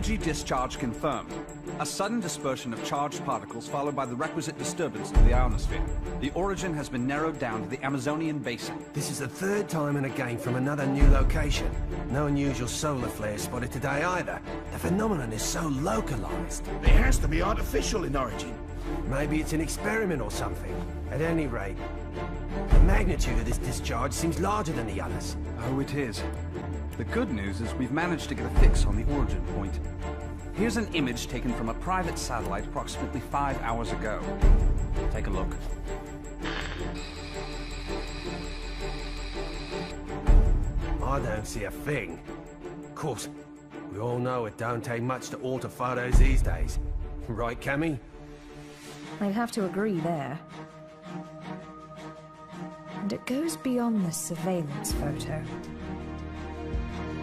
Energy discharge confirmed. A sudden dispersion of charged particles followed by the requisite disturbance to the ionosphere. The origin has been narrowed down to the Amazonian basin. This is the third time in a game from another new location. No unusual solar flare spotted today either. The phenomenon is so localized. It has to be artificial in origin. Maybe it's an experiment or something. At any rate, the magnitude of this discharge seems larger than the others. Oh, it is. The good news is we've managed to get a fix on the origin point. Here's an image taken from a private satellite approximately 5 hours ago. Take a look. I don't see a thing. Of course, we all know it don't take much to alter photos these days. Right, Cammy? I'd have to agree there. And it goes beyond the surveillance photo.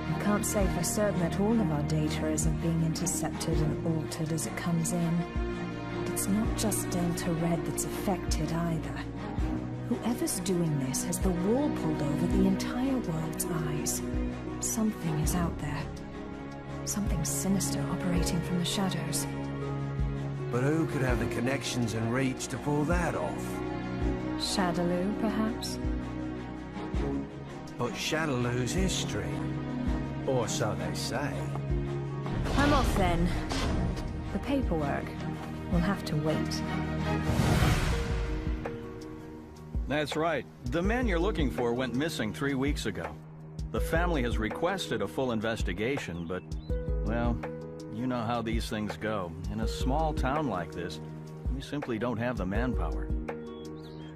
I can't say for certain that all of our data isn't being intercepted and altered as it comes in. But it's not just Delta Red that's affected either. Whoever's doing this has the wool pulled over the entire world's eyes. Something is out there. Something sinister operating from the shadows. But who could have the connections and reach to pull that off? Shadaloo, perhaps? But Shadaloo's history. Or so they say. I'm off then. The paperwork will have to wait. That's right. The man you're looking for went missing 3 weeks ago. The family has requested a full investigation, but, well, you know how these things go. In a small town like this, we simply don't have the manpower.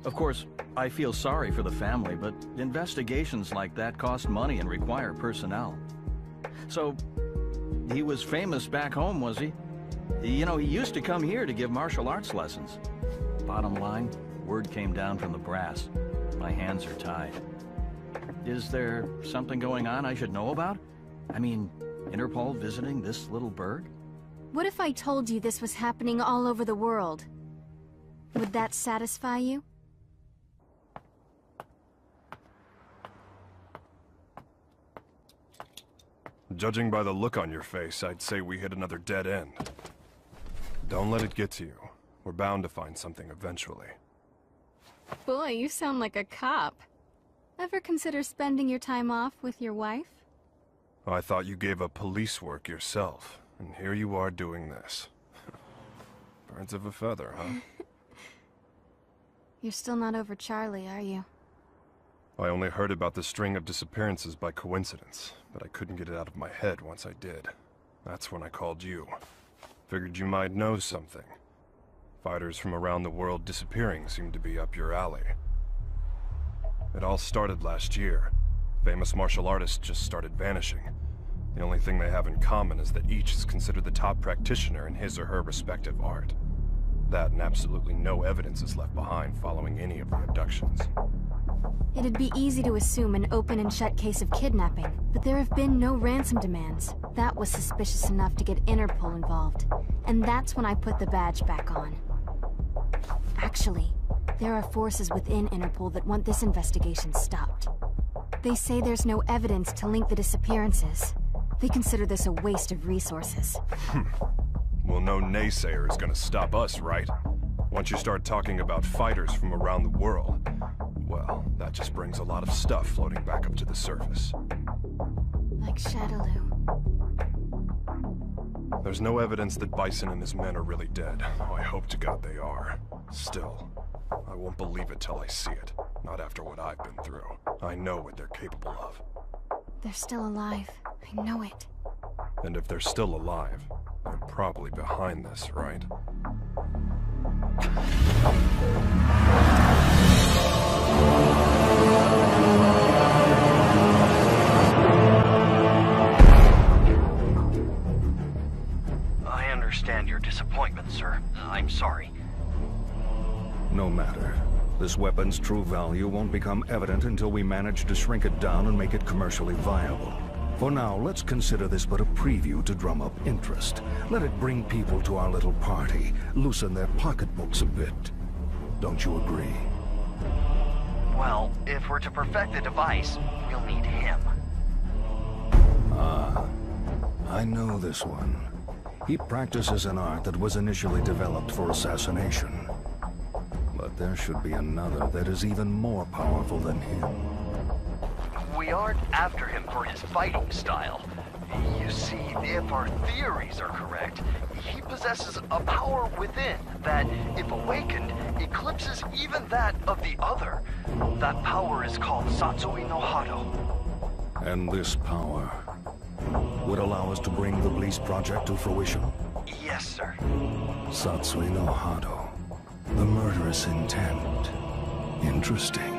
Of course, I feel sorry for the family, but investigations like that cost money and require personnel. So, he was famous back home, was he? You know, he used to come here to give martial arts lessons. Bottom line, word came down from the brass. My hands are tied. Is there something going on I should know about? I mean, Interpol visiting this little burg? What if I told you this was happening all over the world? Would that satisfy you? Judging by the look on your face, I'd say we hit another dead end. Don't let it get to you. We're bound to find something eventually. Boy, you sound like a cop. Ever consider spending your time off with your wife? I thought you gave up police work yourself, and here you are doing this. Birds of a feather, huh? You're still not over Charlie, are you? I only heard about the string of disappearances by coincidence, but I couldn't get it out of my head once I did. That's when I called you. Figured you might know something. Fighters from around the world disappearing seemed to be up your alley. It all started last year. Famous martial artists just started vanishing. The only thing they have in common is that each is considered the top practitioner in his or her respective art. That and absolutely no evidence is left behind following any of the abductions. It'd be easy to assume an open and shut case of kidnapping, but there have been no ransom demands. That was suspicious enough to get Interpol involved, and that's when I put the badge back on. Actually, there are forces within Interpol that want this investigation stopped. They say there's no evidence to link the disappearances. They consider this a waste of resources. Well, no naysayer is gonna stop us, right? Once you start talking about fighters from around the world, well, that just brings a lot of stuff floating back up to the surface. Like Shadaloo. There's no evidence that Bison and his men are really dead. Oh, I hope to God they are. Still, I won't believe it till I see it. Not after what I've been through. I know what they're capable of. They're still alive. I know it. And if they're still alive, they're probably behind this, right? I understand your disappointment, sir. I'm sorry. No matter. This weapon's true value won't become evident until we manage to shrink it down and make it commercially viable. For now, let's consider this but a preview to drum up interest. Let it bring people to our little party, loosen their pocketbooks a bit. Don't you agree? Well, if we're to perfect the device, we'll need him. Ah, I know this one. He practices an art that was initially developed for assassination. But there should be another that is even more powerful than him. We aren't after him for his fighting style. You see, if our theories are correct, he possesses a power within that, if awakened, eclipses even that of the other. That power is called Satsui no Hado. And this power would allow us to bring the Bleach project to fruition? Yes, sir. Satsui no Hado. The murderous intent. Interesting.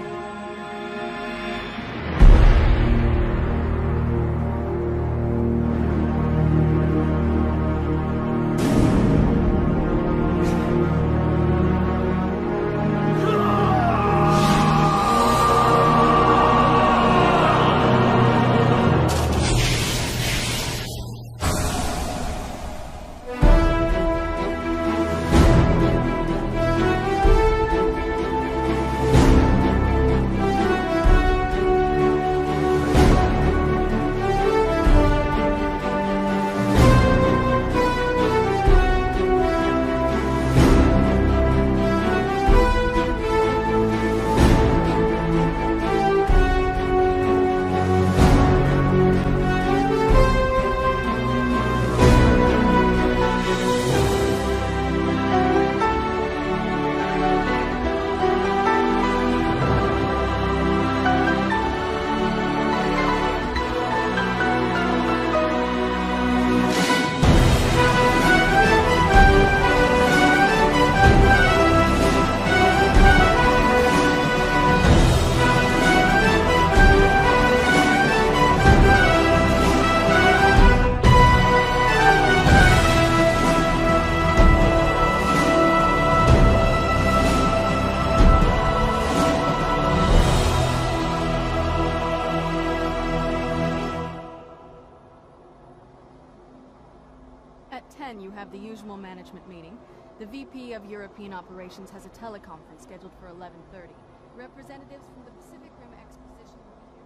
At 10, you have the usual management meeting. The VP of European Operations has a teleconference scheduled for 11:30. Representatives from the Pacific Rim Exposition will be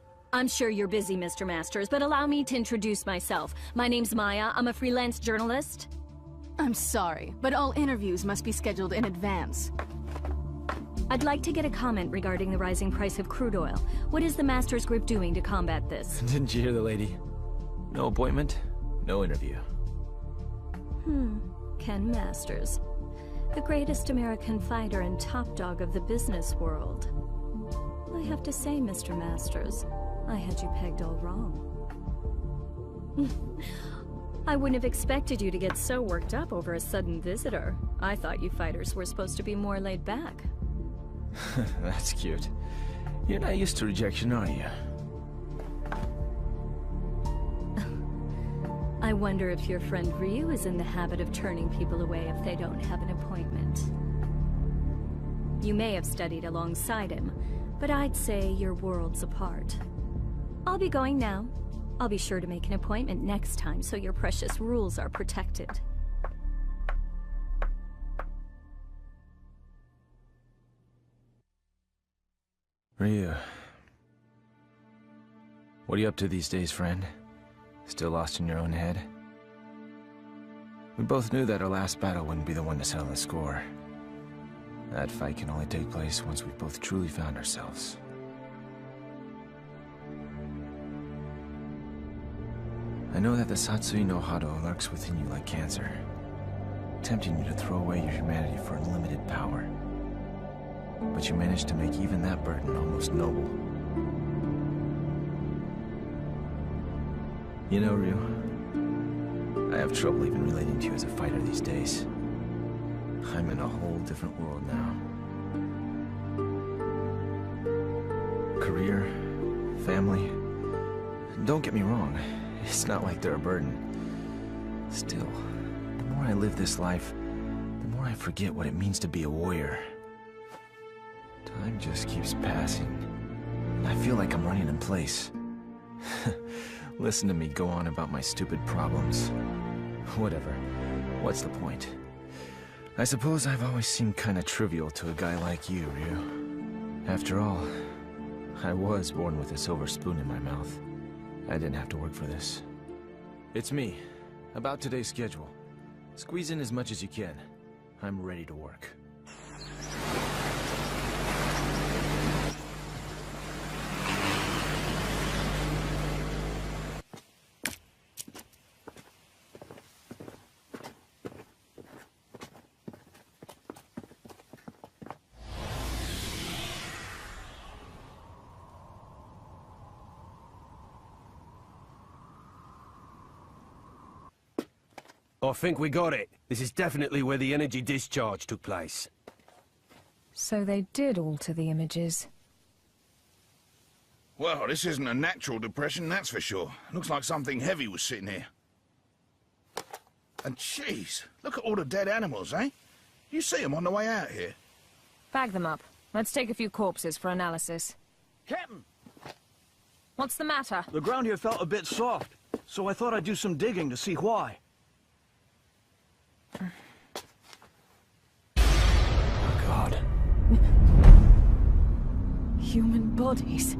here. I'm sure you're busy, Mr. Masters, but allow me to introduce myself. My name's Maya. I'm a freelance journalist. I'm sorry, but all interviews must be scheduled in advance. I'd like to get a comment regarding the rising price of crude oil. What is the Masters Group doing to combat this? Didn't you hear the lady? No appointment, no interview. Ken Masters. The greatest American fighter and top dog of the business world. I have to say, Mr. Masters, I had you pegged all wrong. I wouldn't have expected you to get so worked up over a sudden visitor. I thought you fighters were supposed to be more laid back. That's cute. You're not used to rejection, are you? I wonder if your friend Ryu is in the habit of turning people away if they don't have an appointment. You may have studied alongside him, but I'd say you're worlds apart. I'll be going now. I'll be sure to make an appointment next time so your precious rules are protected. Ryu. What are you up to these days, friend? Still lost in your own head? We both knew that our last battle wouldn't be the one to settle the score. That fight can only take place once we've both truly found ourselves. I know that the Satsui no Hado lurks within you like cancer, tempting you to throw away your humanity for unlimited power. But you managed to make even that burden almost noble. You know, Ryu, I have trouble even relating to you as a fighter these days. I'm in a whole different world now. Career, family. Don't get me wrong, it's not like they're a burden. Still, the more I live this life, the more I forget what it means to be a warrior. Time just keeps passing. I feel like I'm running in place. Listen to me go on about my stupid problems. Whatever. What's the point? I suppose I've always seemed kinda trivial to a guy like you, Ryu. After all, I was born with a silver spoon in my mouth. I didn't have to work for this. It's me. About today's schedule. Squeeze in as much as you can. I'm ready to work. I think we got it. This is definitely where the energy discharge took place. So they did alter the images. Well, this isn't a natural depression, that's for sure. Looks like something heavy was sitting here. And jeez, look at all the dead animals, eh? You see them on the way out here. Bag them up. Let's take a few corpses for analysis. Captain! What's the matter? The ground here felt a bit soft, so I thought I'd do some digging to see why. Oh, God. Human bodies.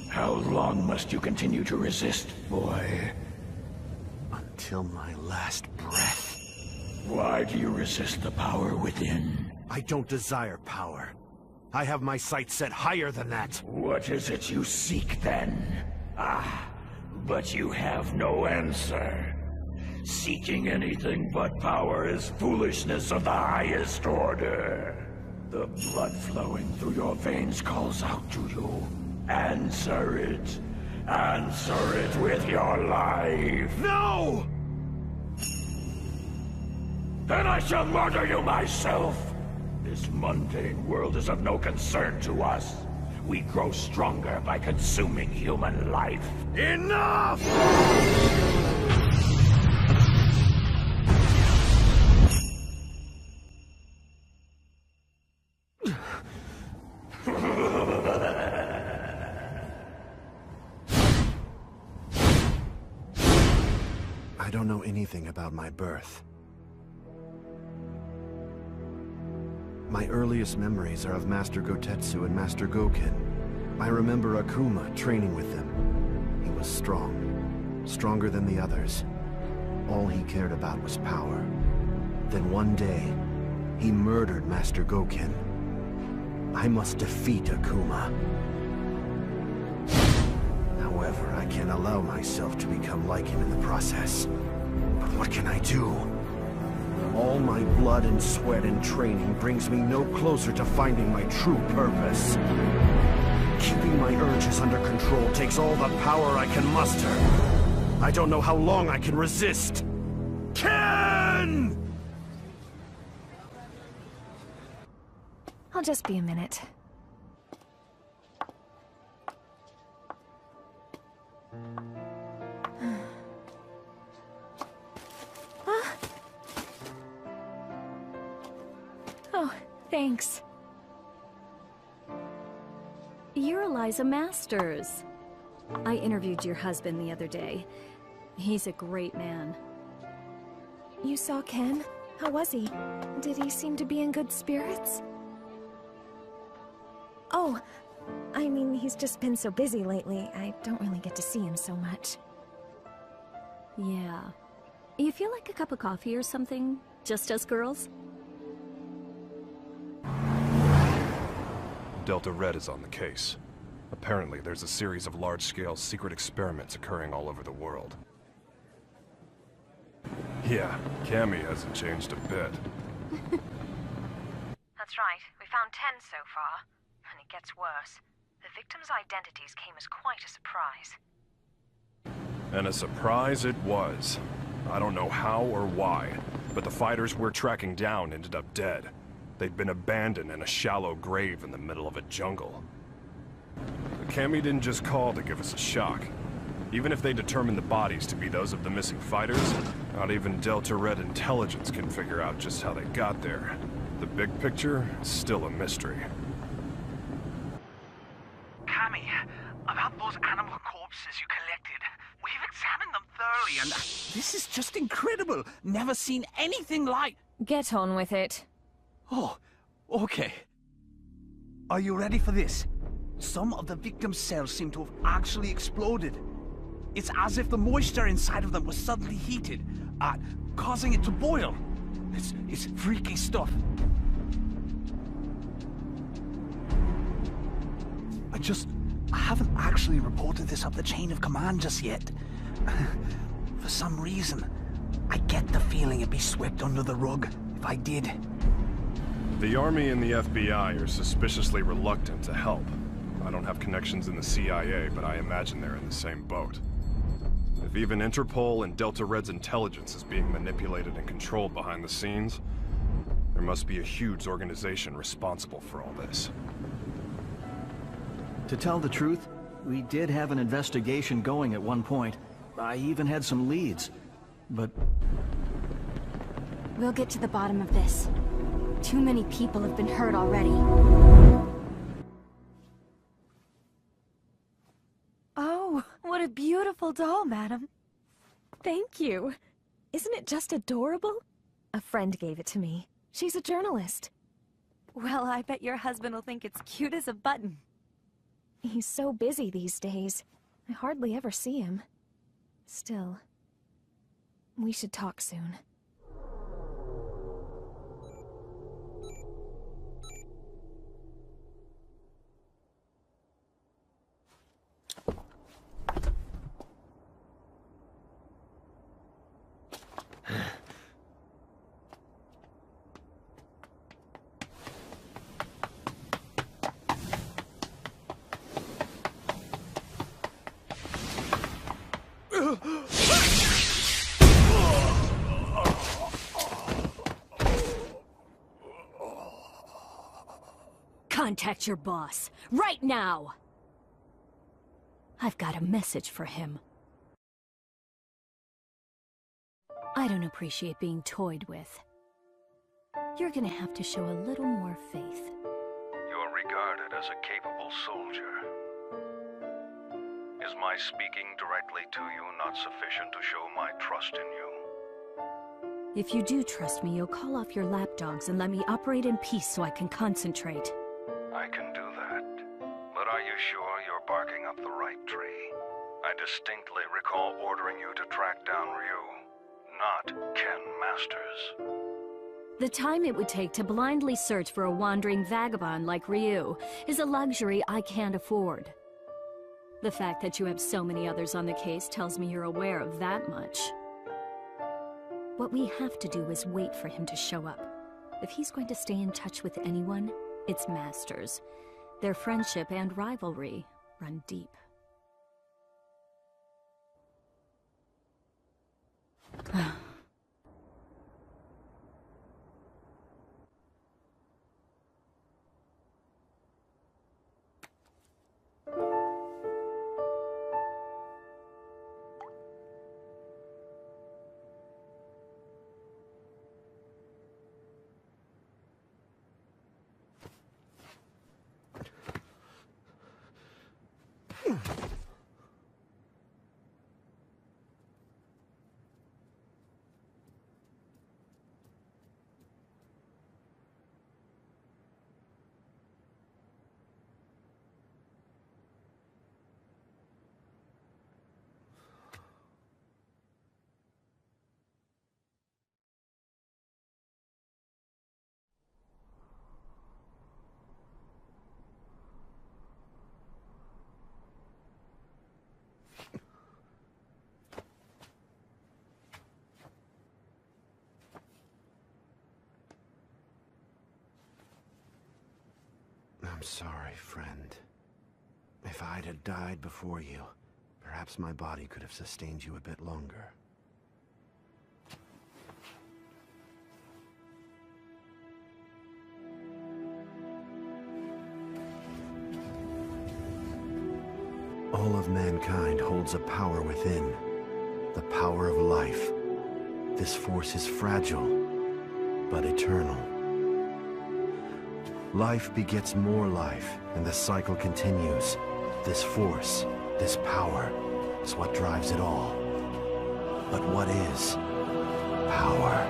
How long must you continue to resist, boy? Until my last breath. Why do you resist the power within? I don't desire power. I have my sights set higher than that. What is it you seek, then? Ah, but you have no answer. Seeking anything but power is foolishness of the highest order. The blood flowing through your veins calls out to you. Answer it. Answer it with your life. No! Then I shall murder you myself. This mundane world is of no concern to us. We grow stronger by consuming human life. Enough! I don't know anything about my birth. My earliest memories are of Master Gotetsu and Master Goken. I remember Akuma training with them. He was strong, stronger than the others. All he cared about was power. Then one day, he murdered Master Goken. I must defeat Akuma. However, I can't allow myself to become like him in the process. But what can I do? All my blood and sweat and training brings me no closer to finding my true purpose. Keeping my urges under control takes all the power I can muster. I don't know how long I can resist. Ken! I'll just be a minute. Oh, thanks. You're Eliza Masters. I interviewed your husband the other day. He's a great man. You saw Ken? How was he? Did he seem to be in good spirits? Oh, I mean, he's just been so busy lately. I don't really get to see him so much. Yeah. You feel like a cup of coffee or something? Just us girls? Delta Red is on the case. Apparently, there's a series of large-scale secret experiments occurring all over the world. Yeah, Cammy hasn't changed a bit. That's right. We found 10 so far. And it gets worse. The victims' identities came as quite a surprise. And a surprise it was. I don't know how or why, but the fighters we're tracking down ended up dead. They'd been abandoned in a shallow grave in the middle of a jungle. Cammy didn't just call to give us a shock. Even if they determine the bodies to be those of the missing fighters, not even Delta Red intelligence can figure out just how they got there. The big picture is still a mystery. just incredible. Never seen anything like... Get on with it. Oh, okay. Are you ready for this? Some of the victims' cells seem to have actually exploded. It's as if the moisture inside of them was suddenly heated, causing it to boil. It's freaky stuff. I haven't actually reported this up the chain of command just yet. For some reason, I get the feeling it'd be swept under the rug if I did. The Army and the FBI are suspiciously reluctant to help. I don't have connections in the CIA, but I imagine they're in the same boat. If even Interpol and Delta Red's intelligence is being manipulated and controlled behind the scenes, there must be a huge organization responsible for all this. To tell the truth, we did have an investigation going at one point. I even had some leads, but... We'll get to the bottom of this. Too many people have been hurt already. Oh, what a beautiful doll, madam. Thank you. Isn't it just adorable? A friend gave it to me. She's a journalist. Well, I bet your husband will think it's cute as a button. He's so busy these days. I hardly ever see him. Still, we should talk soon. Contact your boss, right now! I've got a message for him. I don't appreciate being toyed with. You're gonna have to show a little more faith. You're regarded as a capable soldier. Is my speaking directly to you not sufficient to show my trust in you? If you do trust me, you'll call off your lapdogs and let me operate in peace so I can concentrate. I can do that. But are you sure you're barking up the right tree? I distinctly recall ordering you to track down Ryu, not Ken Masters. The time it would take to blindly search for a wandering vagabond like Ryu is a luxury I can't afford. The fact that you have so many others on the case tells me you're aware of that much. What we have to do is wait for him to show up. If he's going to stay in touch with anyone, it's Masters. Their friendship and rivalry run deep. I'm sorry, friend. If I'd have died before you, perhaps my body could have sustained you a bit longer. All of mankind holds a power within, the power of life. This force is fragile, but eternal. Life begets more life, and the cycle continues. This force, this power, is what drives it all. But what is power?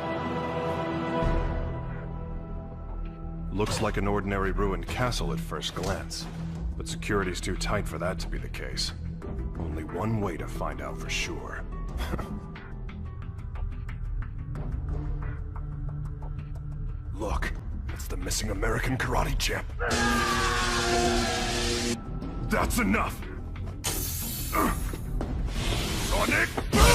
Looks like an ordinary ruined castle at first glance, but security's too tight for that to be the case. Only one way to find out for sure. Look, it's the missing American karate champ. That's enough! Sonic boom!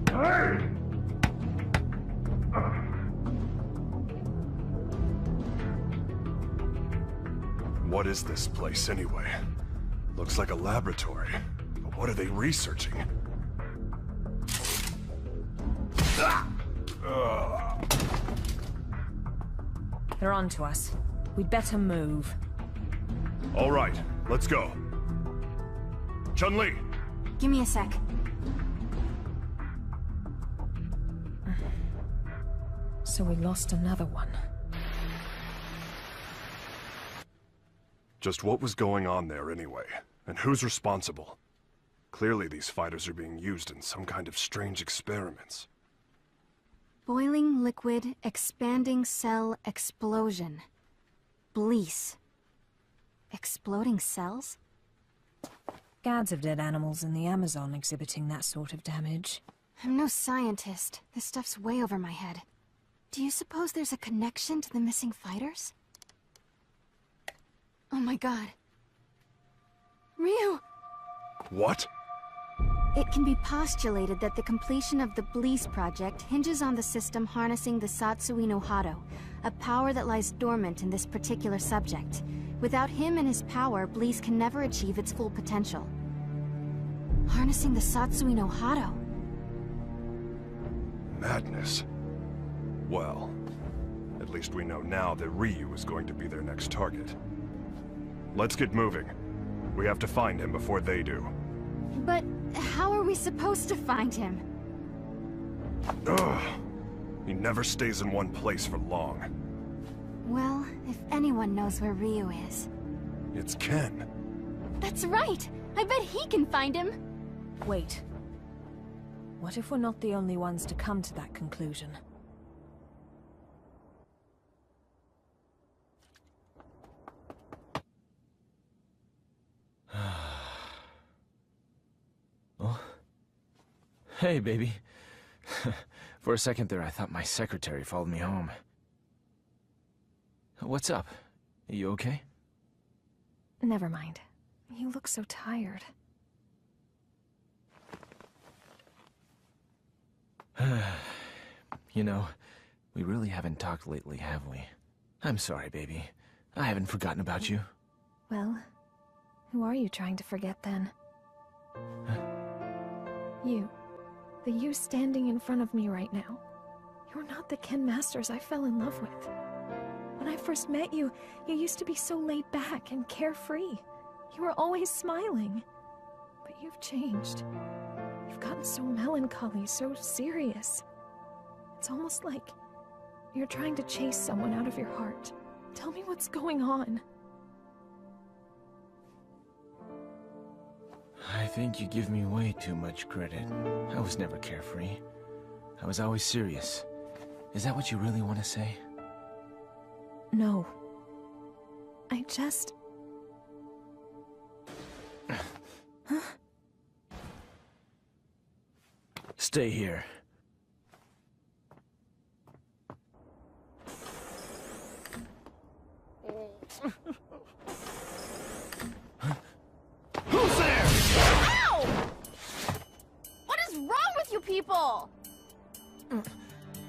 Hey! What is this place anyway? Looks like a laboratory, but what are they researching? They're on to us. We'd better move. All right, let's go. Chun-Li! Give me a sec. So we lost another one. Just what was going on there anyway? And who's responsible? Clearly these fighters are being used in some kind of strange experiments. Boiling liquid, expanding cell, explosion. Blease. Exploding cells? Scads of dead animals in the Amazon exhibiting that sort of damage. I'm no scientist. This stuff's way over my head. Do you suppose there's a connection to the missing fighters? Oh my god. Ryu! What? It can be postulated that the completion of the Blease project hinges on the system harnessing the Satsui no Hado, a power that lies dormant in this particular subject. Without him and his power, Blease can never achieve its full potential. Harnessing the Satsui no Hado. Madness. Well, at least we know now that Ryu is going to be their next target. Let's get moving. We have to find him before they do. But how are we supposed to find him? Ugh. He never stays in one place for long. Well, if anyone knows where Ryu is... It's Ken. That's right! I bet he can find him! Wait. What if we're not the only ones to come to that conclusion? Oh. Hey, baby. For a second there, I thought my secretary followed me home. What's up? Are you okay? Never mind. You look so tired. You know, we really haven't talked lately, have we? I'm sorry, baby. I haven't forgotten about you. Well, who are you trying to forget then? You. The you standing in front of me right now. You're not the Ken Masters I fell in love with. When I first met you, you used to be so laid back and carefree. You were always smiling. But you've changed. You've gotten so melancholy, so serious. It's almost like you're trying to chase someone out of your heart. Tell me what's going on. I think you give me way too much credit. I was never carefree. I was always serious. Is that what you really want to say? No. I just... Huh? Stay here. Who's there? Ow! What is wrong with you people?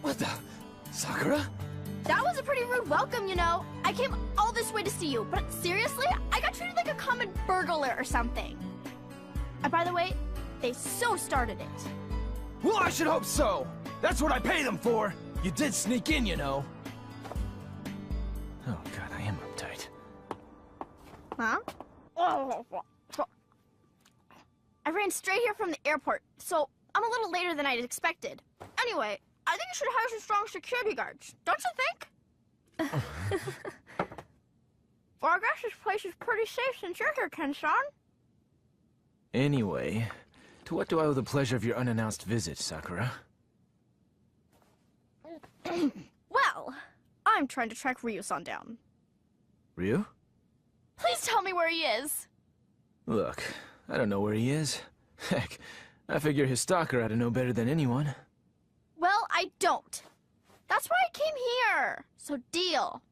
What the? Sakura? That was a pretty rude welcome, you know. I came all this way to see you, but seriously, I got treated like a common burglar or something. And by the way, they so started it. Well, I should hope so. That's what I pay them for. You did sneak in, you know. Oh god, I am uptight. Huh? I ran straight here from the airport, so I'm a little later than I'd expected. Anyway, I think you should hire some strong security guards, don't you think? Well, I guess this place is pretty safe since you're here, Ken-san. Anyway, to what do I owe the pleasure of your unannounced visit, Sakura? Well, I'm trying to track Ryu-san down. Ryu? Please tell me where he is. Look, I don't know where he is. Heck, I figure his stalker ought to know better than anyone. Well, I don't. That's why I came here. So deal.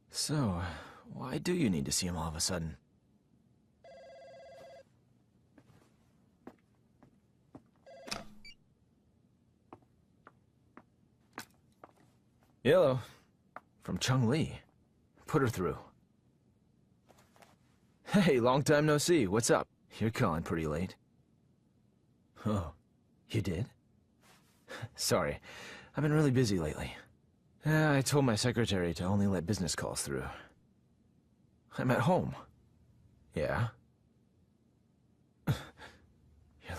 So, why do you need to see him all of a sudden? Hello. From Chung-Li. Put her through. Hey, long time no see. What's up? You're calling pretty late. Oh, you did? Sorry, I've been really busy lately. I told my secretary to only let business calls through. I'm at home. Yeah? You're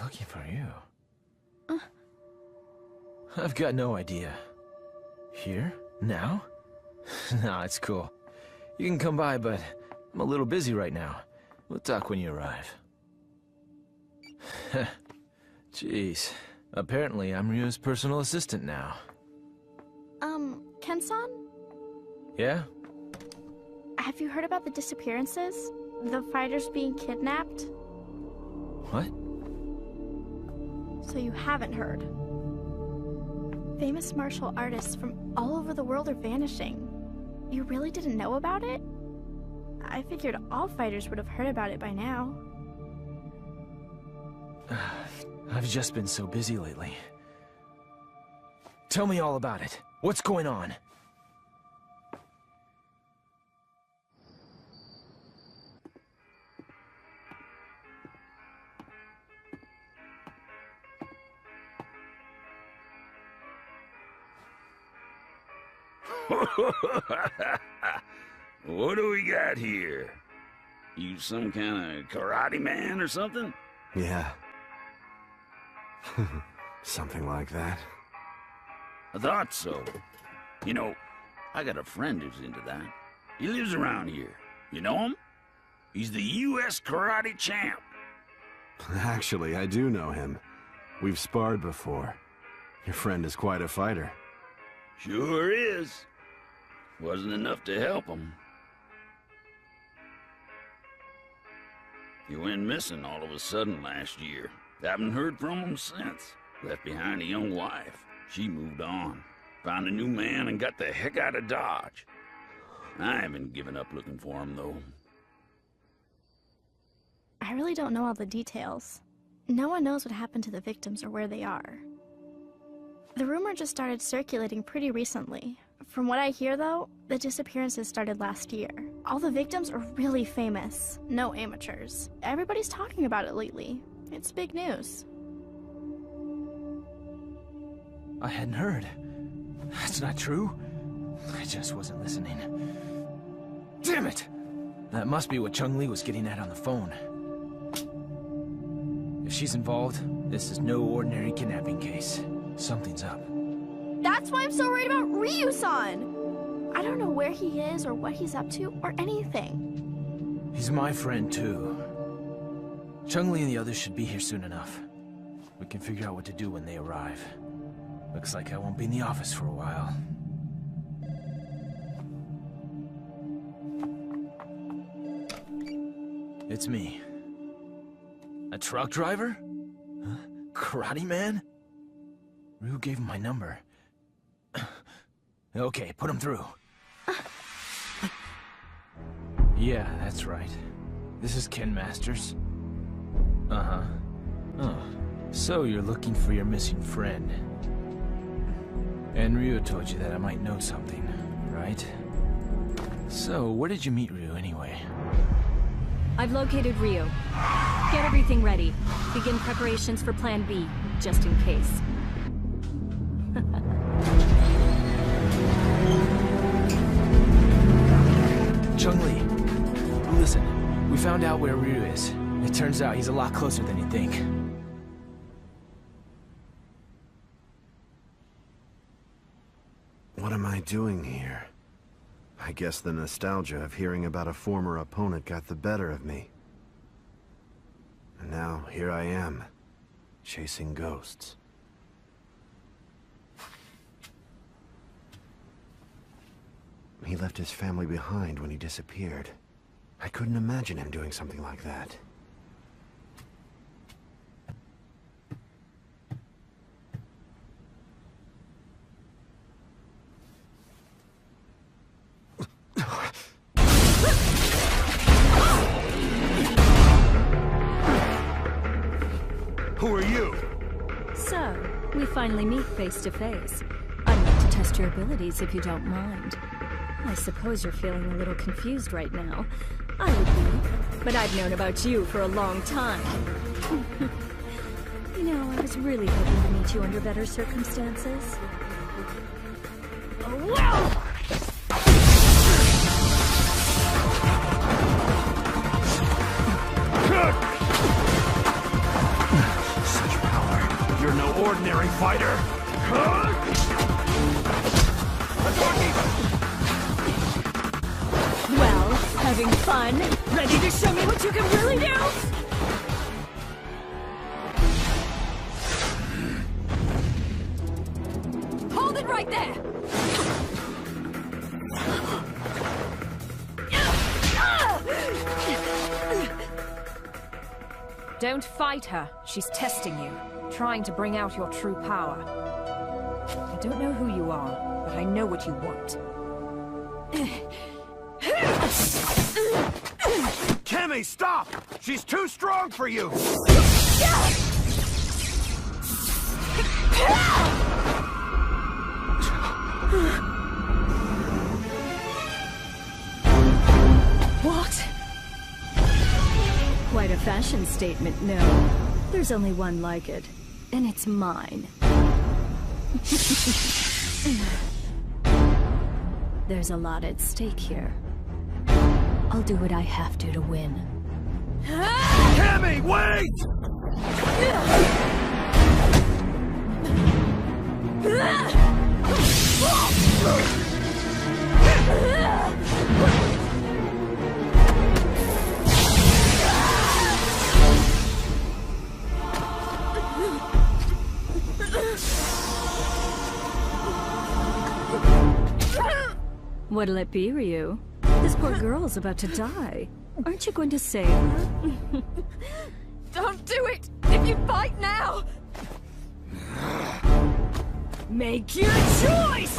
looking for you. I've got no idea. Here? Now? Nah, it's cool. You can come by, but I'm a little busy right now. We'll talk when you arrive. Jeez. Apparently, I'm Ryu's personal assistant now. Ken-san? Yeah? Have you heard about the disappearances? The fighters being kidnapped? What? So you haven't heard. Famous martial artists from all over the world are vanishing. You really didn't know about it? I figured all fighters would have heard about it by now. I've just been so busy lately. Tell me all about it. What's going on? What do we got here? You some kind of karate man or something? Yeah. Something like that. I thought so. You know, I got a friend who's into that. He lives around here. You know him? He's the U.S. karate champ. Actually, I do know him. We've sparred before. Your friend is quite a fighter. Sure is. Wasn't enough to help him. He went missing all of a sudden last year. Haven't heard from him since. Left behind a young wife. She moved on. Found a new man and got the heck out of Dodge. I haven't given up looking for him, though. I really don't know all the details. No one knows what happened to the victims or where they are. The rumor just started circulating pretty recently. From what I hear, though, the disappearances started last year. All the victims are really famous. No amateurs. Everybody's talking about it lately. It's big news. I hadn't heard. That's not true. I just wasn't listening. Damn it! That must be what Chung-Li was getting at on the phone. If she's involved, this is no ordinary kidnapping case. Something's up. That's why I'm so worried about Ryu-san! I don't know where he is or what he's up to or anything. He's my friend, too. Chung-Li and the others should be here soon enough. We can figure out what to do when they arrive. Looks like I won't be in the office for a while. It's me. A truck driver? Huh? Karate man? Ryu gave him my number. Okay, put him through. Yeah, that's right. This is Ken Masters. Uh-huh. Oh, so you're looking for your missing friend. And Ryu told you that I might know something, right? So, where did you meet Ryu anyway? I've located Ryu. Get everything ready. Begin preparations for Plan B, just in case. Chung-Li, listen. We found out where Ryu is. It turns out he's a lot closer than you think. What am I doing here? I guess the nostalgia of hearing about a former opponent got the better of me. And now, here I am, chasing ghosts. He left his family behind when he disappeared. I couldn't imagine him doing something like that. Who are you? So, we finally meet face to face. I'd like to test your abilities if you don't mind. I suppose you're feeling a little confused right now. I would be, but I've known about you for a long time. You know, I was really hoping to meet you under better circumstances. Oh, wow! Such power. You're no ordinary fighter. Well, having fun? Ready to show me what you can really do? Hold it right there! Don't fight her. She's testing you, trying to bring out your true power. I don't know who you are, but I know what you want. Cammy, stop! She's too strong for you! What? Quite a fashion statement, no. There's only one like it, and it's mine. There's a lot at stake here. I'll do what I have to win. Cammy, wait! What'll it be, Ryu? This poor girl's about to die. Aren't you going to save her? Don't do it! If you fight now! Make your choice!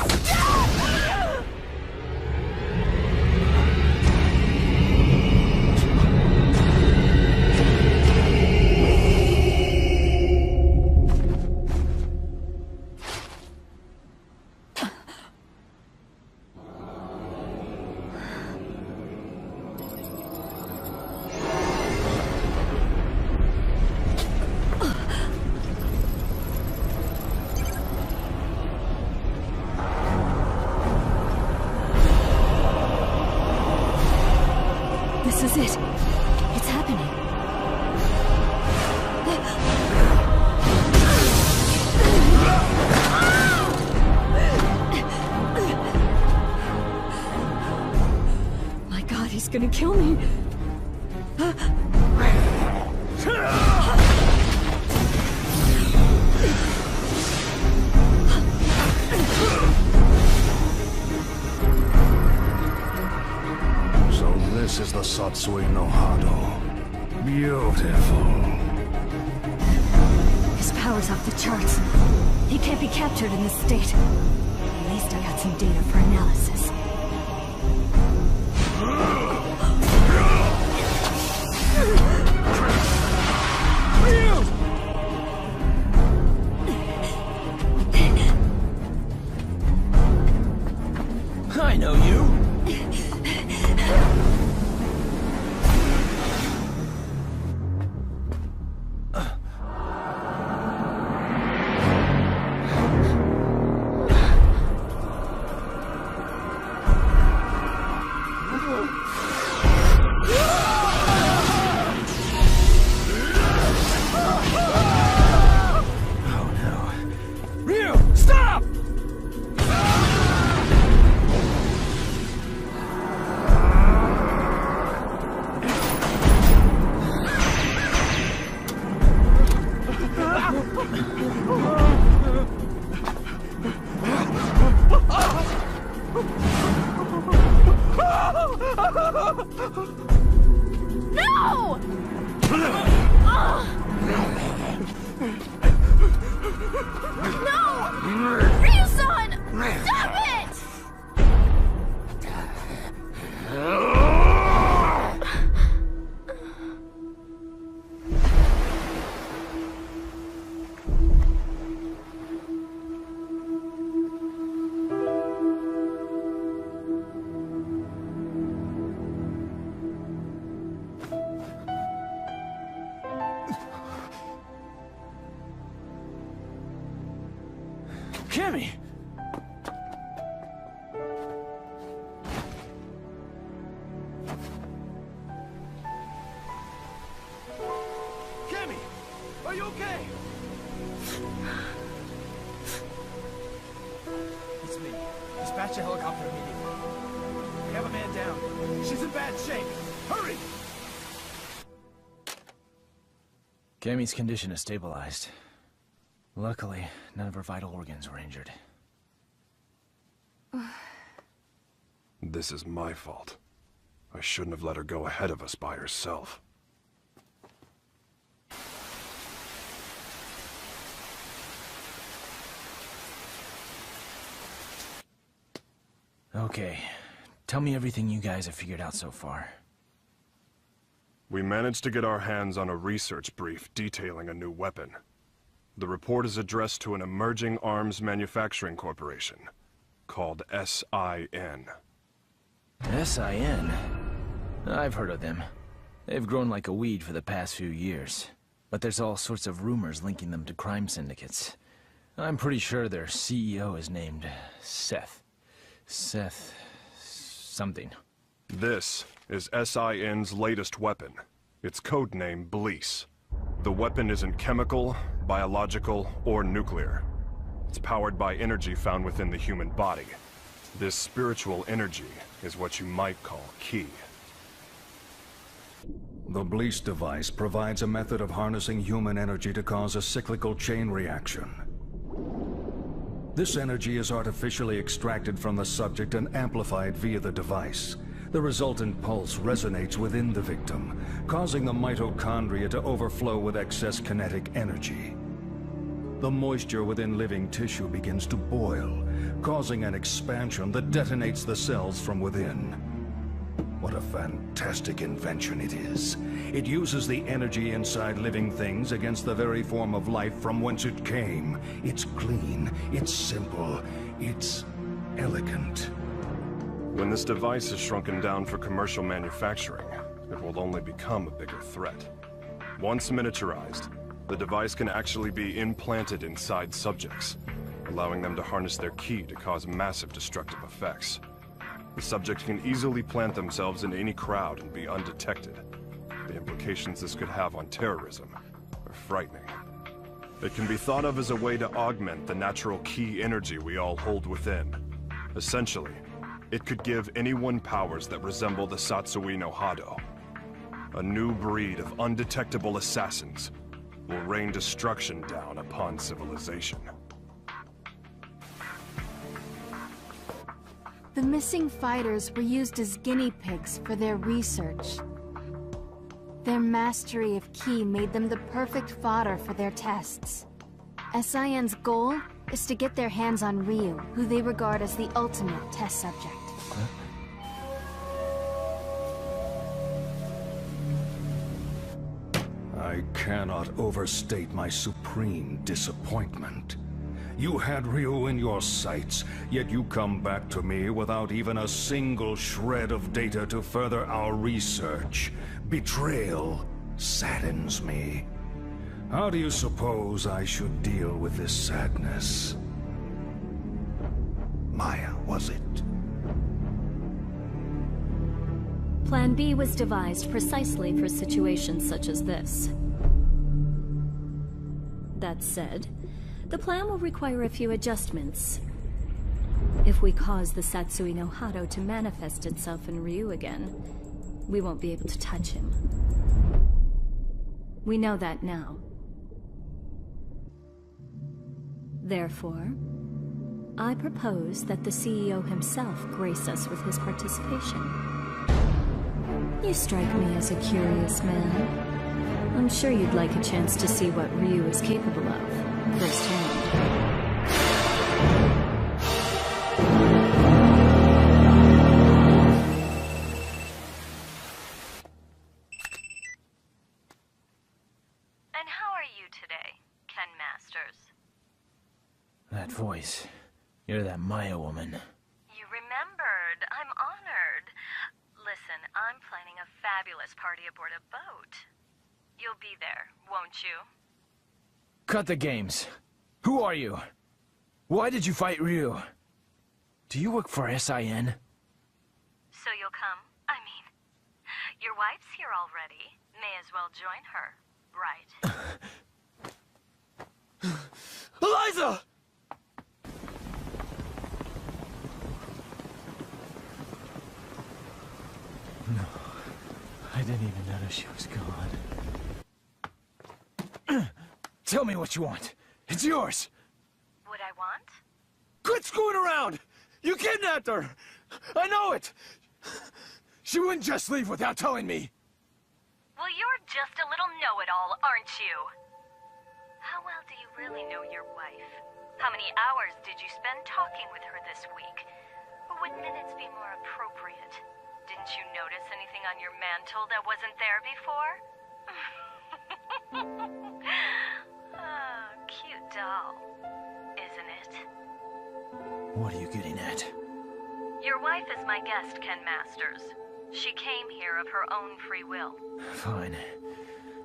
This is it. It's happening. My God, he's gonna kill me. This is the Satsui no Hado. Beautiful. His power's off the charts. He can't be captured in this state. At least I got some data for analysis. I know you. No! No! Ryu-san! Stop it! Cammy! Cammy! Are you okay? It's me. Dispatch a helicopter immediately. We have a man down. She's in bad shape. Hurry! Cammy's condition is stabilized. Luckily, none of her vital organs were injured. This is my fault. I shouldn't have let her go ahead of us by herself. Okay. Tell me everything you guys have figured out so far. We managed to get our hands on a research brief detailing a new weapon. The report is addressed to an emerging arms manufacturing corporation called SIN. SIN? I've heard of them. They've grown like a weed for the past few years. But there's all sorts of rumors linking them to crime syndicates. I'm pretty sure their CEO is named Seth. Seth... something. This is SIN's latest weapon. Its codename Bleece. The weapon isn't chemical, biological, or nuclear. It's powered by energy found within the human body. This spiritual energy is what you might call ki. The Bleece device provides a method of harnessing human energy to cause a cyclical chain reaction. This energy is artificially extracted from the subject and amplified via the device. The resultant pulse resonates within the victim, causing the mitochondria to overflow with excess kinetic energy. The moisture within living tissue begins to boil, causing an expansion that detonates the cells from within. What a fantastic invention it is. It uses the energy inside living things against the very form of life from whence it came. It's clean, it's simple, it's elegant. When this device is shrunken down for commercial manufacturing, it will only become a bigger threat. Once miniaturized, the device can actually be implanted inside subjects, allowing them to harness their ki to cause massive destructive effects. The subject can easily plant themselves in any crowd and be undetected. The implications this could have on terrorism are frightening. It can be thought of as a way to augment the natural ki energy we all hold within. Essentially, it could give anyone powers that resemble the Satsui no Hado. A new breed of undetectable assassins will rain destruction down upon civilization. The missing fighters were used as guinea pigs for their research. Their mastery of ki made them the perfect fodder for their tests. SIN's goal is to get their hands on Ryu, who they regard as the ultimate test subject. I cannot overstate my supreme disappointment. You had Ryu in your sights, yet you come back to me without even a single shred of data to further our research. Betrayal saddens me. How do you suppose I should deal with this sadness? Maya, was it? Plan B was devised precisely for situations such as this. That said, the plan will require a few adjustments. If we cause the Satsui no Hado to manifest itself in Ryu again, we won't be able to touch him. We know that now. Therefore, I propose that the CEO himself grace us with his participation. You strike me as a curious man. I'm sure you'd like a chance to see what Ryu is capable of, firsthand. That voice. You're that Maya woman. You remembered. I'm honored. Listen, I'm planning a fabulous party aboard a boat. You'll be there, won't you? Cut the games. Who are you? Why did you fight Ryu? Do you work for SIN? So you'll come? I mean, your wife's here already. May as well join her, right? Eliza! No, I didn't even notice she was gone. Tell me what you want. It's yours. What I want? Quit screwing around! You kidnapped her! I know it! She wouldn't just leave without telling me. Well, you're just a little know-it-all, aren't you? How well do you really know your wife? How many hours did you spend talking with her this week? Or would minutes be more appropriate? Didn't you notice anything on your mantle that wasn't there before? Oh, cute doll, isn't it? What are you getting at? Your wife is my guest, Ken Masters. She came here of her own free will. Fine.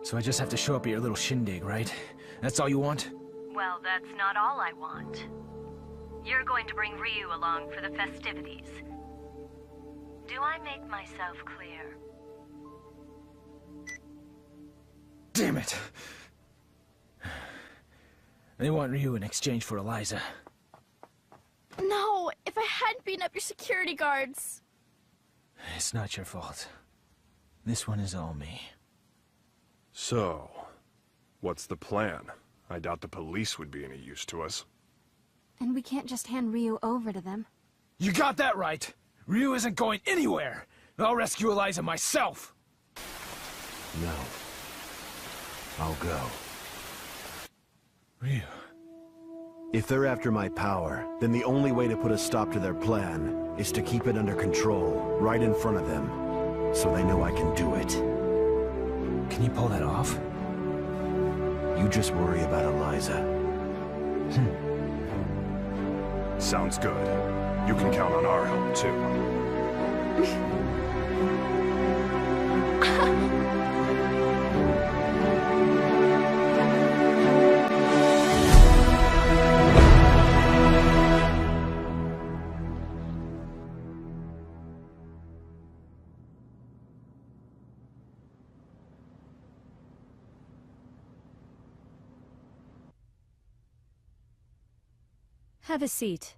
So I just have to show up at your little shindig, right? That's all you want? Well, that's not all I want. You're going to bring Ryu along for the festivities. Do I make myself clear? Damn it! They want Ryu in exchange for Eliza. No! If I hadn't beaten up your security guards! It's not your fault. This one is all me. So, what's the plan? I doubt the police would be any use to us. And we can't just hand Ryu over to them. You got that right! Ryu isn't going anywhere! I'll rescue Eliza myself! No. I'll go. Ryu. If they're after my power, then the only way to put a stop to their plan is to keep it under control, right in front of them, so they know I can do it. Can you pull that off? You just worry about Eliza. Sounds good. You can count on our help, too. Have a seat.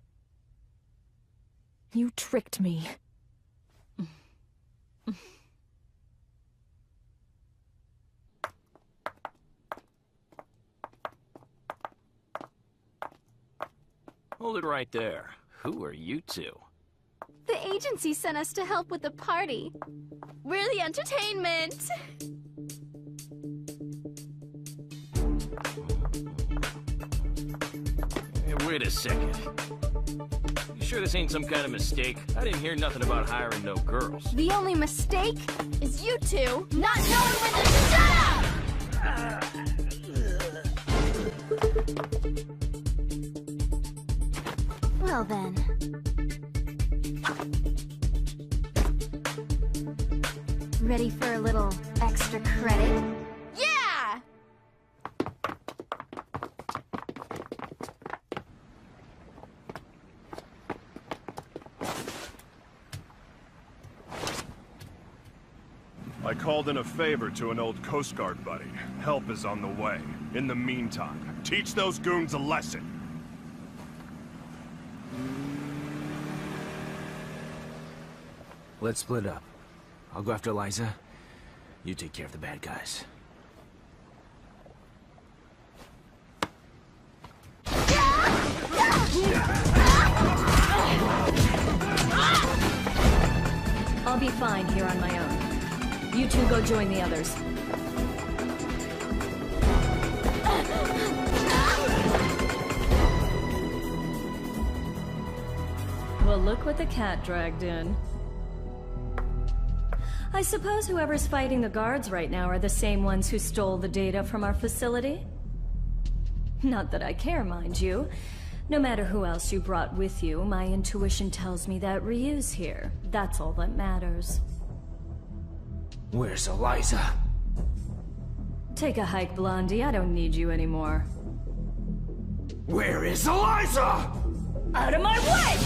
You tricked me. Hold it right there. Who are you two? The agency sent us to help with the party. We're the entertainment! Hey, wait a second. You sure this ain't some kind of mistake? I didn't hear nothing about hiring no girls. The only mistake is you two not knowing when to shut up! Well then. Ready for a little extra credit? Yeah! I called in a favor to an old Coast Guard buddy. Help is on the way. In the meantime, teach those goons a lesson. Let's split up. I'll go after Eliza. You take care of the bad guys. Yeah! I'll be fine here on my own. You two go join the others. Well, look what the cat dragged in. I suppose whoever's fighting the guards right now are the same ones who stole the data from our facility? Not that I care, mind you. No matter who else you brought with you, my intuition tells me that Ryu's here. That's all that matters. Where's Eliza? Take a hike, Blondie. I don't need you anymore. Where is Eliza? Out of my way!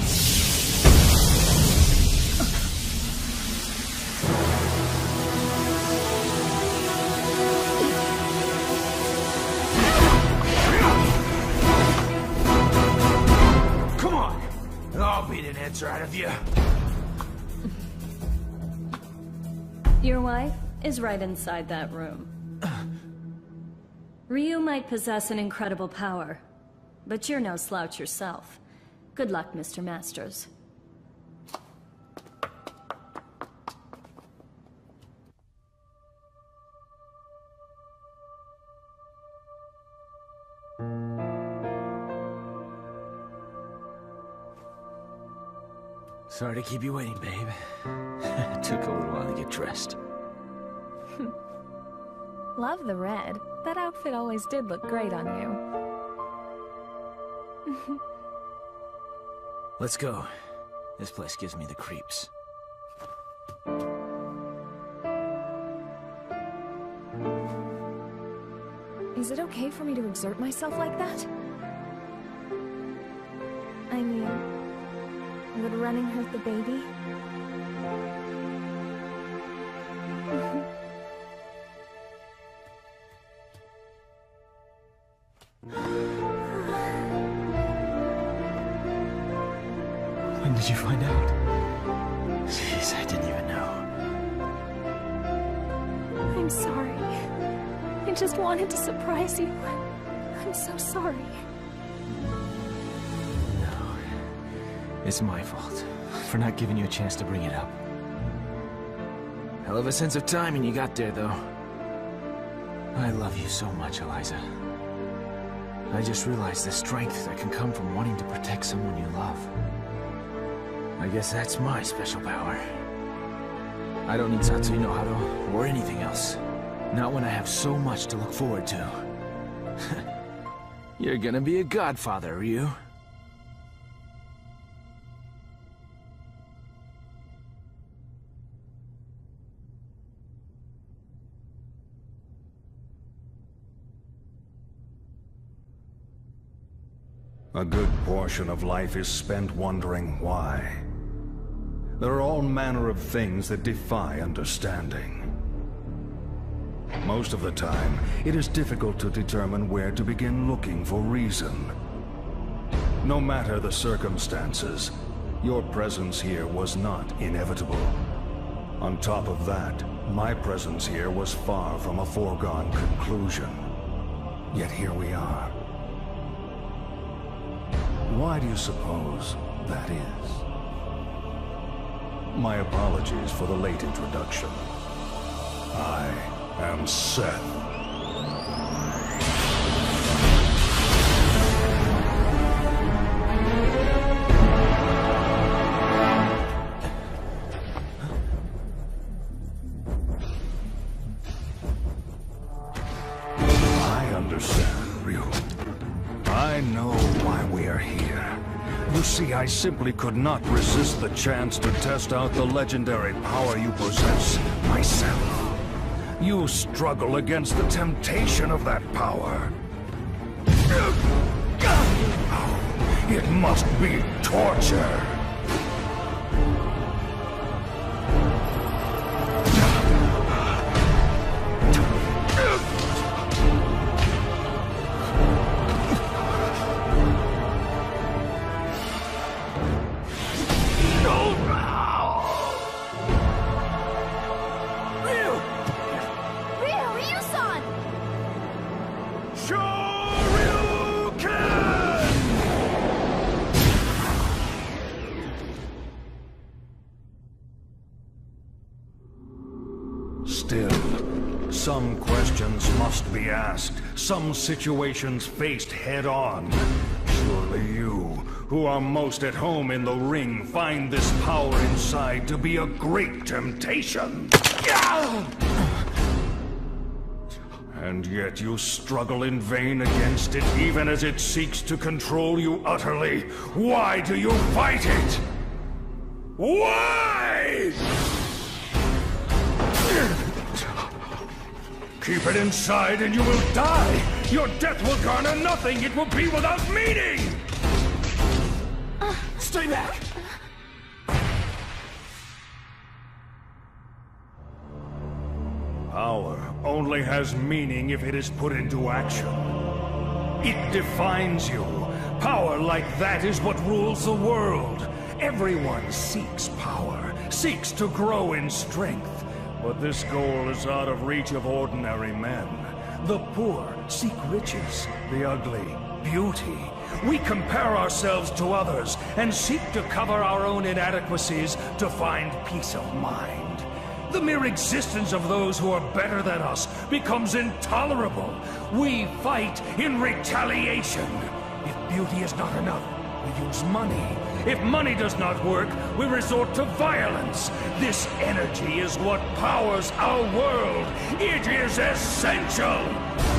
Come on! I'll beat an answer out of you. Your wife is right inside that room. Ryu might possess an incredible power, but you're no slouch yourself. Good luck, Mr. Masters. Sorry to keep you waiting, babe. It took a little while to get dressed. Love the red. That outfit always did look great on you. Let's go. This place gives me the creeps. Is it okay for me to exert myself like that? I mean, would running hurt the baby? When did you find out? Jeez, I didn't even know. I'm sorry. I just wanted to surprise you. I'm so sorry. No. It's my fault for not giving you a chance to bring it up. Hell of a sense of timing you got there, though. I love you so much, Eliza. I just realized the strength that can come from wanting to protect someone you love. I guess that's my special power. I don't need Satsui no Hado or anything else. Not when I have so much to look forward to. You're gonna be a godfather, Ryu. A good portion of life is spent wondering why. There are all manner of things that defy understanding. Most of the time, it is difficult to determine where to begin looking for reason. No matter the circumstances, your presence here was not inevitable. On top of that, my presence here was far from a foregone conclusion. Yet here we are. Why do you suppose that is? My apologies for the late introduction. I am Seth. I understand, Ryu. I know why we are here. You see, I simply could not resist the chance to test out the legendary power you possess myself. You struggle against the temptation of that power. Oh, it must be torture. Some questions must be asked, some situations faced head-on. Surely you, who are most at home in the ring, find this power inside to be a great temptation. And yet you struggle in vain against it, even as it seeks to control you utterly. Why do you fight it? Why? Keep it inside and you will die. Your death will garner nothing. It will be without meaning. Stay back. Power only has meaning if it is put into action. It defines you. Power like that is what rules the world. Everyone seeks power, seeks to grow in strength. But this goal is out of reach of ordinary men. The poor seek riches, the ugly, beauty. We compare ourselves to others and seek to cover our own inadequacies to find peace of mind. The mere existence of those who are better than us becomes intolerable. We fight in retaliation. If beauty is not enough, we use money. If money does not work, we resort to violence. This energy is what powers our world. It is essential.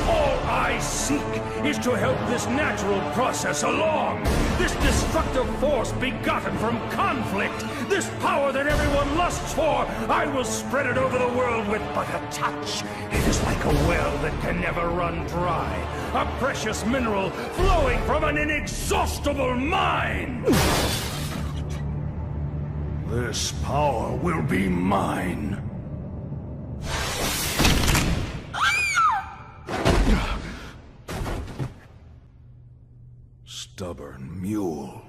All I seek is to help this natural process along. This destructive force begotten from conflict. This power that everyone lusts for. I will spread it over the world with but a touch. It is like a well that can never run dry. A precious mineral flowing from an inexhaustible mine. This power will be mine. Stubborn mule.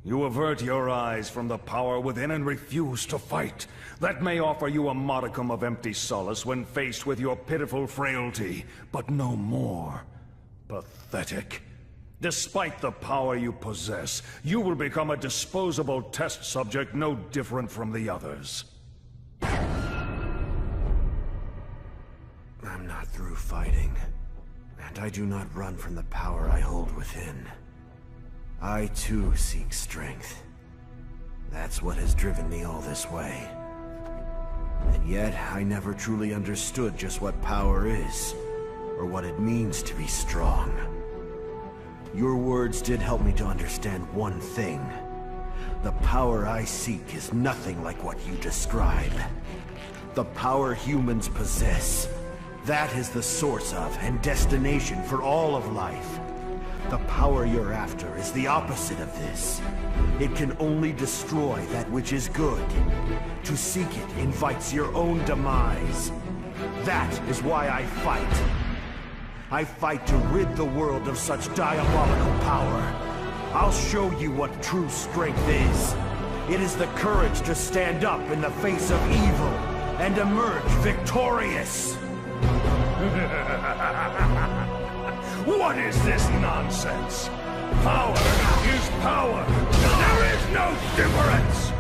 You avert your eyes from the power within and refuse to fight. That may offer you a modicum of empty solace when faced with your pitiful frailty, but no more. Pathetic. Despite the power you possess, you will become a disposable test subject no different from the others. I'm not through fighting, and I do not run from the power I hold within. I too seek strength. That's what has driven me all this way. And yet, I never truly understood just what power is, or what it means to be strong. Your words did help me to understand one thing. The power I seek is nothing like what you describe. The power humans possess. That is the source of and destination for all of life. The power you're after is the opposite of this. It can only destroy that which is good. To seek it invites your own demise. That is why I fight. I fight to rid the world of such diabolical power. I'll show you what true strength is. It is the courage to stand up in the face of evil and emerge victorious. What is this nonsense? Power is power. There is no difference.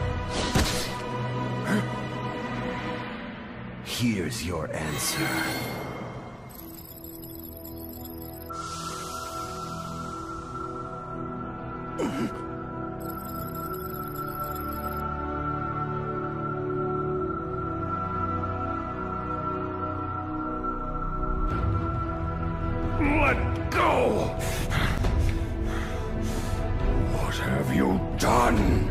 Here's your answer. Let go! What have you done?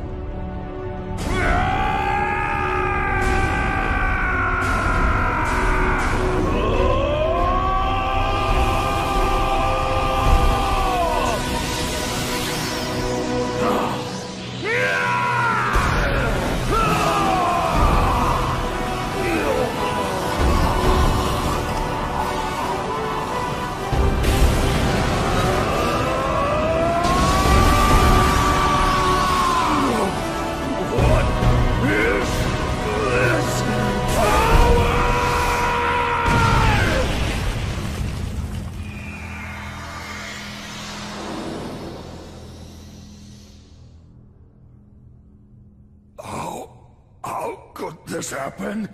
How could this happen?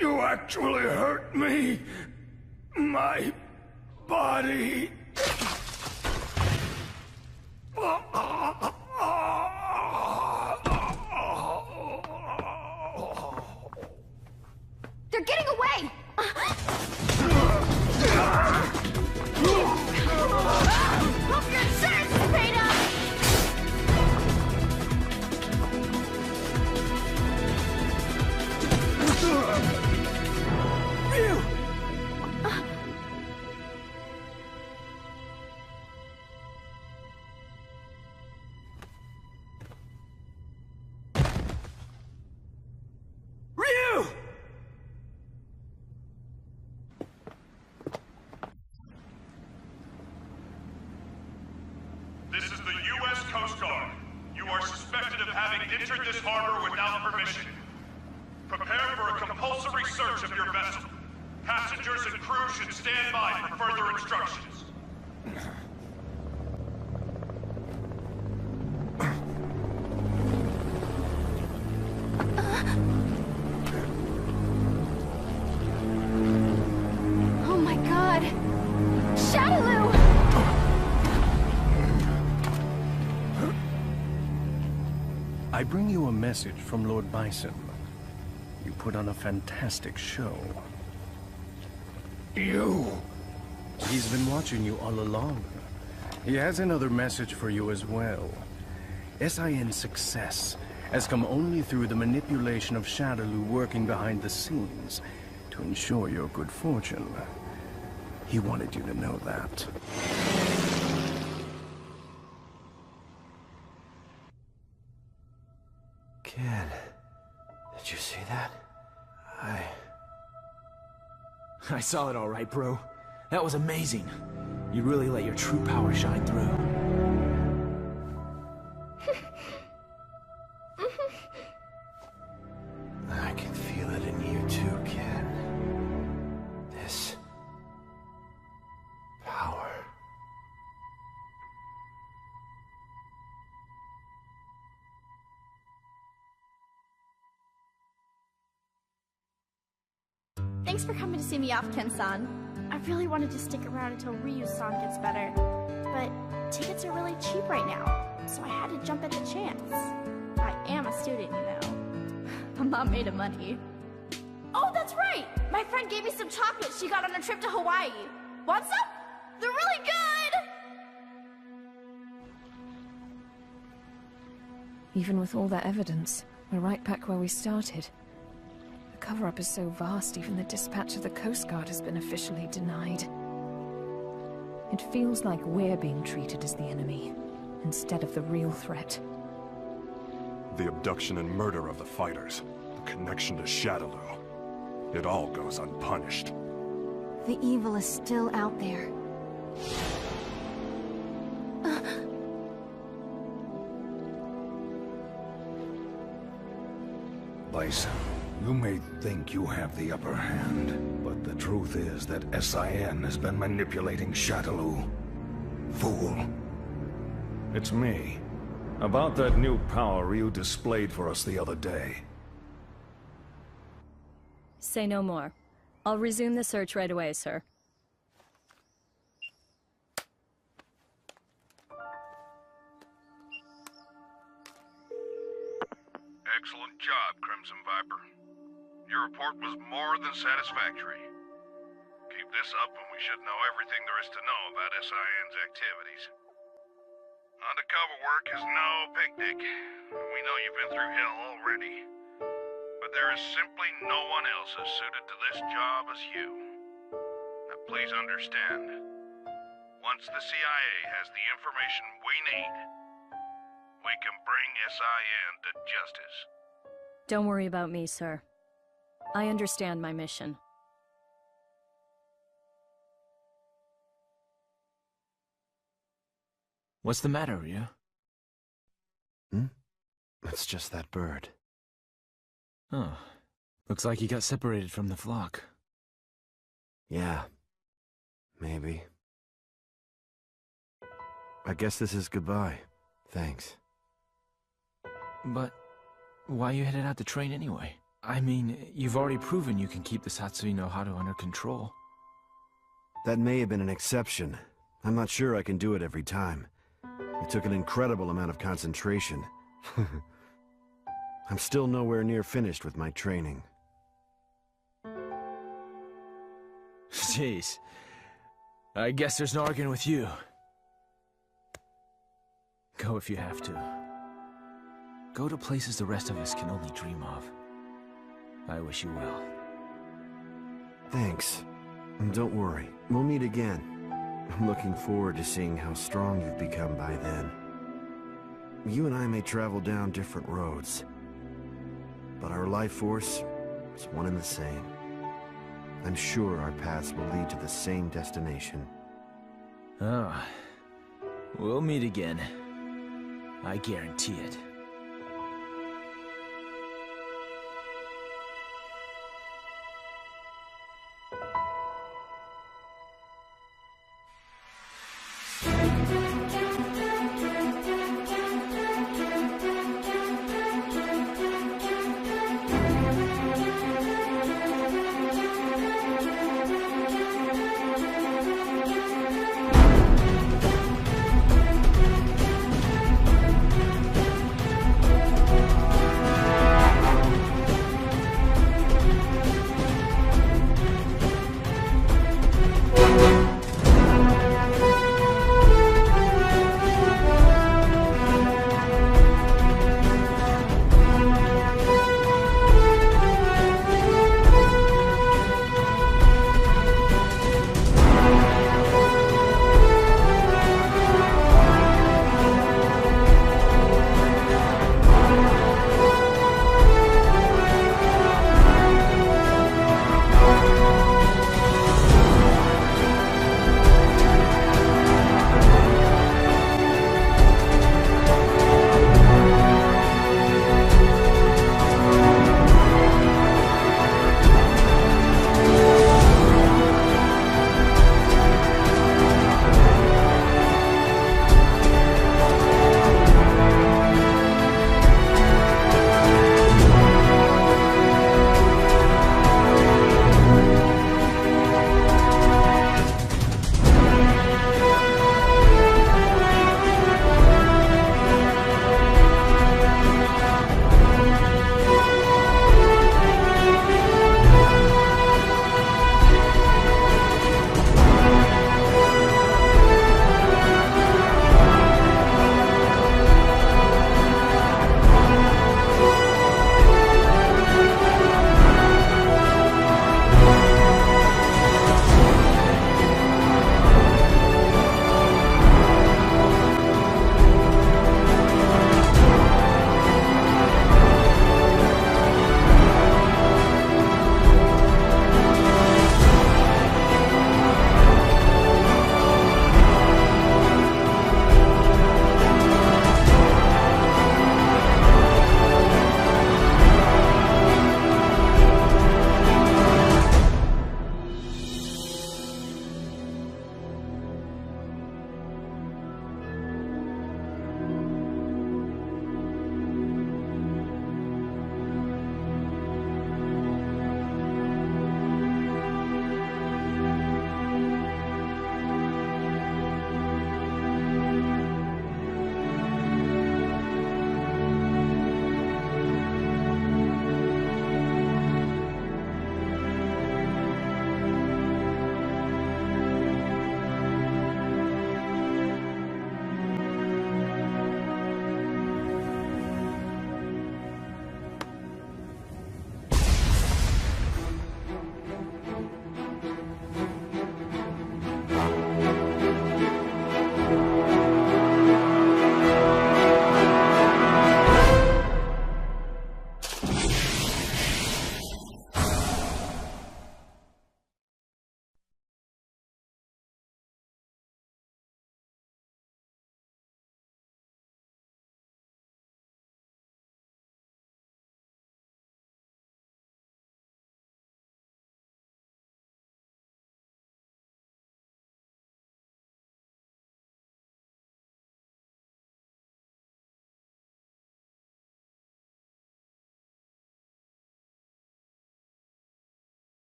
You actually hurt me. My body. They're getting away! Hope your insurance is paid up! Ryu! Ryu! This is the U.S. Coast Guard. You are suspected of having entered this harbor without permission. Prepare for a compulsory search of your vessel. Passengers and crew should stand by for further instructions. Oh my god! Shadaloo! I bring you a message from Lord Bison. You put on a fantastic show. You! He's been watching you all along. He has another message for you as well. SIN's success has come only through the manipulation of Shadaloo working behind the scenes to ensure your good fortune. He wanted you to know that. Kid, did you see that? I saw it all right, bro. That was amazing. You really let your true power shine through. I can feel it in you too, kid. This power. Thanks for coming to see me off, Ken-san. I really wanted to stick around until Ryu's song gets better, but tickets are really cheap right now, so I had to jump at the chance. I am a student, you know. I'm not made of money. Oh, that's right! My friend gave me some chocolates she got on a trip to Hawaii. Want some? They're really good! Even with all that evidence, we're right back where we started. The cover-up is so vast, even the dispatch of the Coast Guard has been officially denied. It feels like we're being treated as the enemy, instead of the real threat. The abduction and murder of the fighters, the connection to Shadaloo. It all goes unpunished. The evil is still out there. Bison, you may think you have the upper hand, but the truth is that SIN has been manipulating Shadaloo. Fool. It's me. About that new power you displayed for us the other day. Say no more. I'll resume the search right away, sir. Excellent job, Crimson Viper. Your report was more than satisfactory. Keep this up and we should know everything there is to know about SIN's activities. Undercover work is no picnic. We know you've been through hell already. But there is simply no one else as suited to this job as you. Now please understand, once the CIA has the information we need, we can bring SIN to justice. Don't worry about me, sir. I understand my mission. What's the matter, Ryu? It's just that bird. Oh. Looks like he got separated from the flock. Yeah. Maybe. I guess this is goodbye. Thanks. But why you headed out to train anyway? I mean, you've already proven you can keep the Satsui no Haru under control. That may have been an exception. I'm not sure I can do it every time. It took an incredible amount of concentration. I'm still nowhere near finished with my training. Jeez. I guess there's no arguing with you. Go if you have to. Go to places the rest of us can only dream of. I wish you well. Thanks. And don't worry, we'll meet again. I'm looking forward to seeing how strong you've become by then. You and I may travel down different roads, but our life force is one and the same. I'm sure our paths will lead to the same destination. Oh, we'll meet again. I guarantee it.